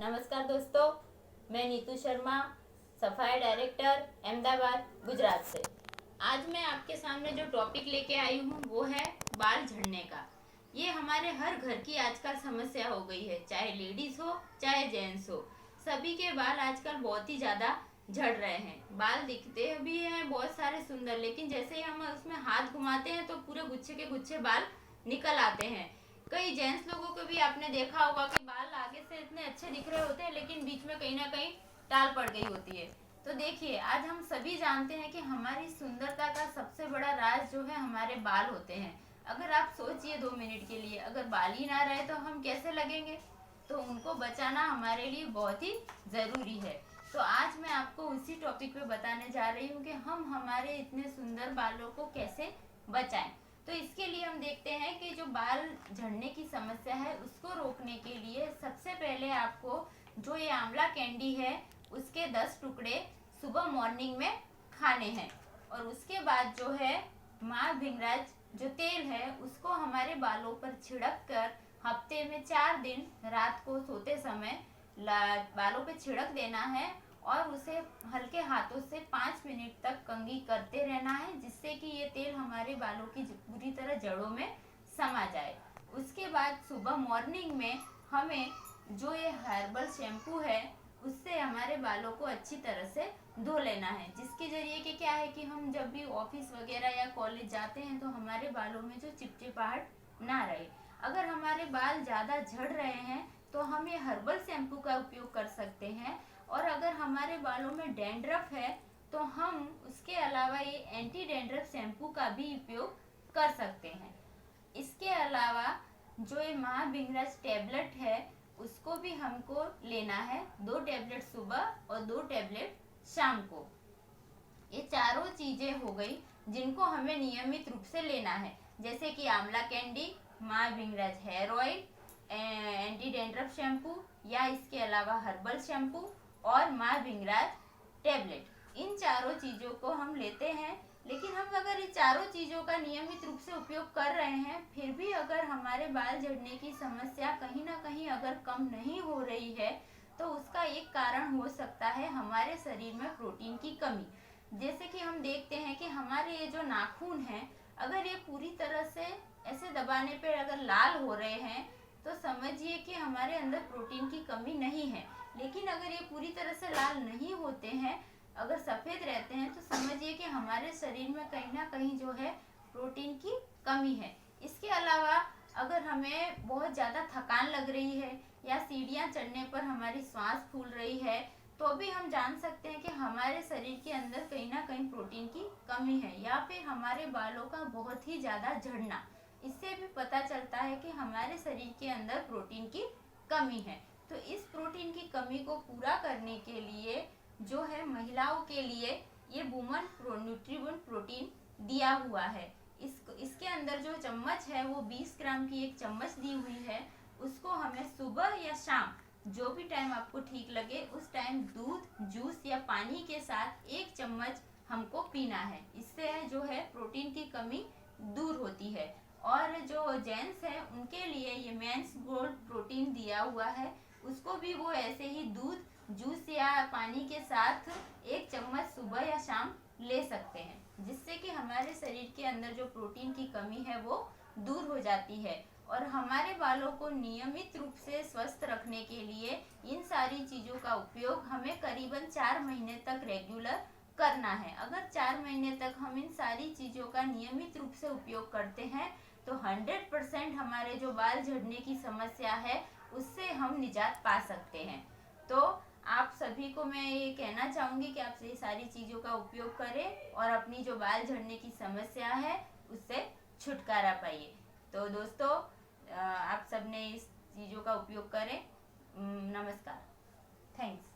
नमस्कार दोस्तों, मैं नीतू शर्मा, सफाई डायरेक्टर, अहमदाबाद, गुजरात से। आज मैं आपके सामने जो टॉपिक लेके आई हूँ वो है बाल झड़ने का। ये हमारे हर घर की आजकल समस्या हो गई है, चाहे लेडीज हो चाहे जेंट्स हो, सभी के बाल आजकल बहुत ही ज़्यादा झड़ रहे हैं। बाल दिखते भी हैं बहुत सारे सुंदर, लेकिन जैसे ही हम उसमें हाथ घुमाते हैं तो पूरे गुच्छे के गुच्छे बाल निकल आते हैं। कई जेंट्स लोगों को भी आपने देखा होगा कि बाल आगे से इतने अच्छे दिख रहे होते हैं, लेकिन बीच में कहीं ना कहीं टाल पड़ गई होती है। तो देखिए, आज हम सभी जानते हैं कि हमारी सुंदरता का सबसे बड़ा राज जो है हमारे बाल होते हैं। अगर आप सोचिए 2 मिनट के लिए, अगर बाल ही ना रहे तो हम कैसे लगेंगे? तो उनको बचाना हमारे लिए बहुत ही ज़रूरी है। तो आज मैं आपको उसी टॉपिक पे बताने जा रही हूँ कि हम हमारे इतने सुंदर बालों को कैसे बचाएं। तो इसके लिए हम देखते हैं कि जो बाल झड़ने की समस्या है उसको रोकने के लिए सबसे पहले आपको जो ये आंवला कैंडी है उसके 10 टुकड़े सुबह मॉर्निंग में खाने हैं। और उसके बाद जो है माँ भिंगराज जो तेल है उसको हमारे बालों पर छिड़क कर हफ्ते में 4 दिन रात को सोते समय बालों पे छिड़क देना है और उसे हल्के हाथों से 5 मिनट तक कंघी करते रहना है, जिससे कि ये तेल हमारे बालों की पूरी तरह जड़ों में समा जाए। उसके बाद सुबह मॉर्निंग में हमें जो ये हर्बल शैम्पू है उससे हमारे बालों को अच्छी तरह से धो लेना है, जिसके जरिए कि क्या है कि हम जब भी ऑफिस वगैरह या कॉलेज जाते हैं तो हमारे बालों में जो चिपचिपाहट ना रहे। अगर हमारे बाल ज़्यादा झड़ रहे हैं तो हम ये हर्बल शैम्पू का उपयोग कर सकते हैं। और अगर हमारे बालों में डैंड्रफ है तो हम उसके अलावा ये एंटी डैंड्रफ शैम्पू का भी उपयोग कर सकते हैं। इसके अलावा जो ये महाभिंगराज टैबलेट है उसको भी हमको लेना है, 2 टैबलेट सुबह और 2 टैबलेट शाम को। ये चारों चीजें हो गई जिनको हमें नियमित रूप से लेना है, जैसे कि आंवला candy, Mahabhringraj hair oil, anti dandruff shampoo या इसके अलावा हर्बल शैम्पू और महाभिंगराज टैबलेट। इन चारों चीज़ों को हम लेते हैं, लेकिन हम अगर इन चारों चीज़ों का नियमित रूप से उपयोग कर रहे हैं फिर भी अगर हमारे बाल झड़ने की समस्या कहीं ना कहीं अगर कम नहीं हो रही है तो उसका एक कारण हो सकता है हमारे शरीर में प्रोटीन की कमी। जैसे कि हम देखते हैं कि हमारे ये जो नाखून हैं अगर ये पूरी तरह से ऐसे दबाने पर अगर लाल हो रहे हैं तो समझिए कि हमारे अंदर प्रोटीन की कमी नहीं है। लेकिन अगर ये पूरी तरह से लाल नहीं होते हैं, अगर सफ़ेद रहते हैं, तो समझिए कि हमारे शरीर में कहीं ना कहीं जो है प्रोटीन की कमी है। इसके अलावा अगर हमें बहुत ज़्यादा थकान लग रही है या सीढ़ियाँ चढ़ने पर हमारी सांस फूल रही है तो भी हम जान सकते हैं कि हमारे शरीर के अंदर कहीं ना कहीं प्रोटीन की कमी है। या फिर हमारे बालों का बहुत ही ज़्यादा झड़ना, इससे भी पता चलता है कि हमारे शरीर के अंदर प्रोटीन की कमी है। तो इस प्रोटीन की कमी को पूरा करने के लिए जो है महिलाओं के लिए ये वुमन न्यूट्रीबन प्रोटीन दिया हुआ है। इसके अंदर जो चम्मच है वो 20 ग्राम की एक चम्मच दी हुई है। उसको हमें सुबह या शाम जो भी टाइम आपको ठीक लगे उस टाइम दूध, जूस या पानी के साथ 1 चम्मच हमको पीना है। इससे जो है प्रोटीन की कमी दूर होती है। और जो जेंट्स हैं उनके लिए ये मेंस गोल्ड प्रोटीन दिया हुआ है, उसको भी वो ऐसे ही दूध, जूस या पानी के साथ 1 चम्मच सुबह या शाम ले सकते हैं, जिससे कि हमारे शरीर के अंदर जो प्रोटीन की कमी है वो दूर हो जाती है। और हमारे बालों को नियमित रूप से स्वस्थ रखने के लिए इन सारी चीज़ों का उपयोग हमें करीबन 4 महीने तक रेगुलर करना है। अगर 4 महीने तक हम इन सारी चीज़ों का नियमित रूप से उपयोग करते हैं तो 100% हमारे जो बाल झड़ने की समस्या है उससे हम निजात पा सकते हैं। तो आप सभी को मैं ये कहना चाहूँगी कि आप ये सारी चीज़ों का उपयोग करें और अपनी जो बाल झड़ने की समस्या है उससे छुटकारा पाइए। तो दोस्तों, आप सबने इस चीज़ों का उपयोग करें। नमस्कार, थैंक्स।